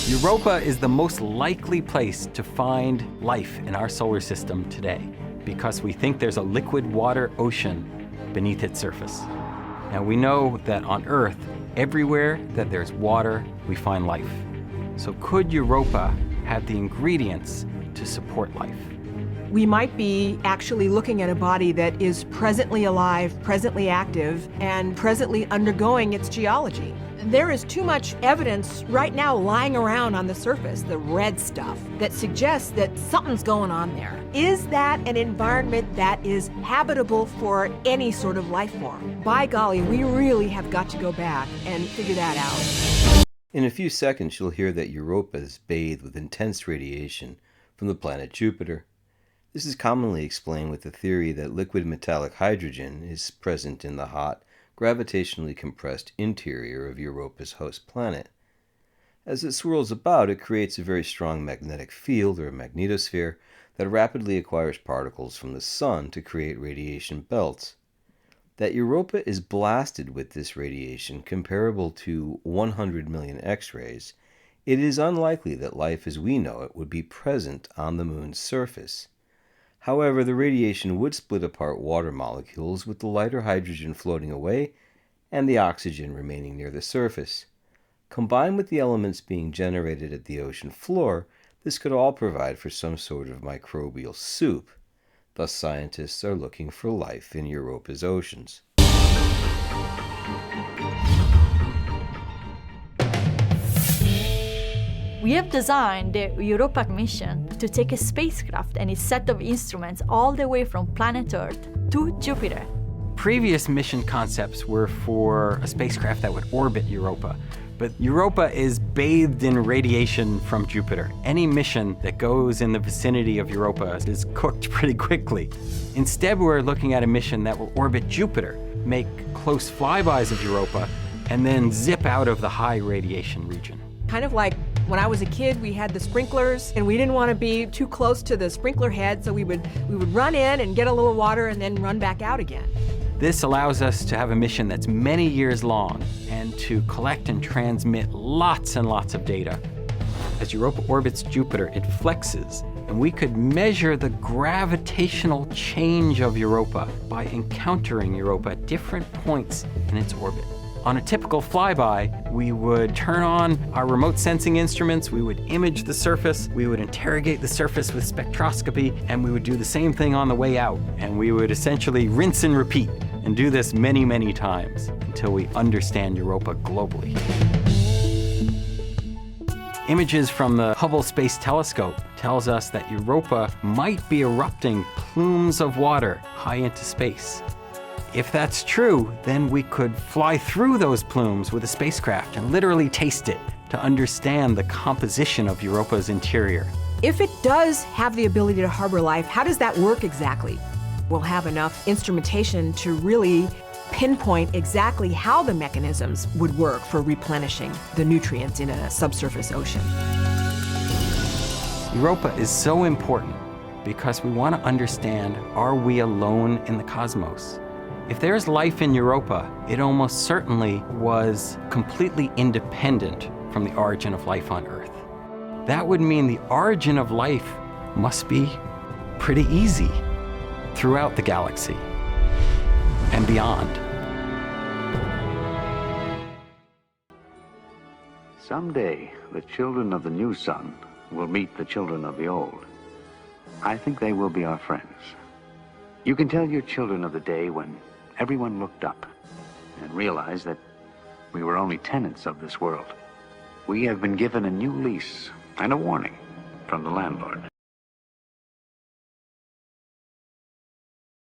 Europa is the most likely place to find life in our solar system today because we think there's a liquid water ocean beneath its surface. Now we know that on Earth, everywhere that there's water, we find life. So could Europa have the ingredients to support life? We might be actually looking at a body that is presently alive, presently active, and presently undergoing its geology. There is too much evidence right now lying around on the surface, the red stuff, that suggests that something's going on there. Is that an environment that is habitable for any sort of life form? By golly, we really have got to go back and figure that out. In a few seconds, you'll hear that Europa is bathed with intense radiation from the planet Jupiter. This is commonly explained with the theory that liquid metallic hydrogen is present in the hot, gravitationally compressed interior of Europa's host planet. As it swirls about, it creates a very strong magnetic field, or magnetosphere, that rapidly acquires particles from the sun to create radiation belts. That Europa is blasted with this radiation comparable to 100 million X-rays, it is unlikely that life as we know it would be present on the moon's surface. However, the radiation would split apart water molecules, with the lighter hydrogen floating away and the oxygen remaining near the surface. Combined with the elements being generated at the ocean floor, this could all provide for some sort of microbial soup. Thus, scientists are looking for life in Europa's oceans. We have designed the Europa Mission to take a spacecraft and its set of instruments all the way from planet Earth to Jupiter. Previous mission concepts were for a spacecraft that would orbit Europa, but Europa is bathed in radiation from Jupiter. Any mission that goes in the vicinity of Europa is cooked pretty quickly. Instead, we're looking at a mission that will orbit Jupiter, make close flybys of Europa, and then zip out of the high radiation region. Kind of like when I was a kid, we had the sprinklers, and we didn't want to be too close to the sprinkler head, so we would run in and get a little water and then run back out again. This allows us to have a mission that's many years long and to collect and transmit lots and lots of data. As Europa orbits Jupiter, it flexes, and we could measure the gravitational change of Europa by encountering Europa at different points in its orbit. On a typical flyby, we would turn on our remote sensing instruments, we would image the surface, we would interrogate the surface with spectroscopy, and we would do the same thing on the way out. And we would essentially rinse and repeat, and do this many, many times until we understand Europa globally. Images from the Hubble Space Telescope tells us that Europa might be erupting plumes of water high into space. If that's true, then we could fly through those plumes with a spacecraft and literally taste it to understand the composition of Europa's interior. If it does have the ability to harbor life, how does that work exactly? We'll have enough instrumentation to really pinpoint exactly how the mechanisms would work for replenishing the nutrients in a subsurface ocean. Europa is so important because we want to understand, are we alone in the cosmos? If there's life in Europa, it almost certainly was completely independent from the origin of life on Earth. That would mean the origin of life must be pretty easy throughout the galaxy and beyond. Someday, the children of the new sun will meet the children of the old. I think they will be our friends. You can tell your children of the day when everyone looked up and realized that we were only tenants of this world. We have been given a new lease and a warning from the landlord.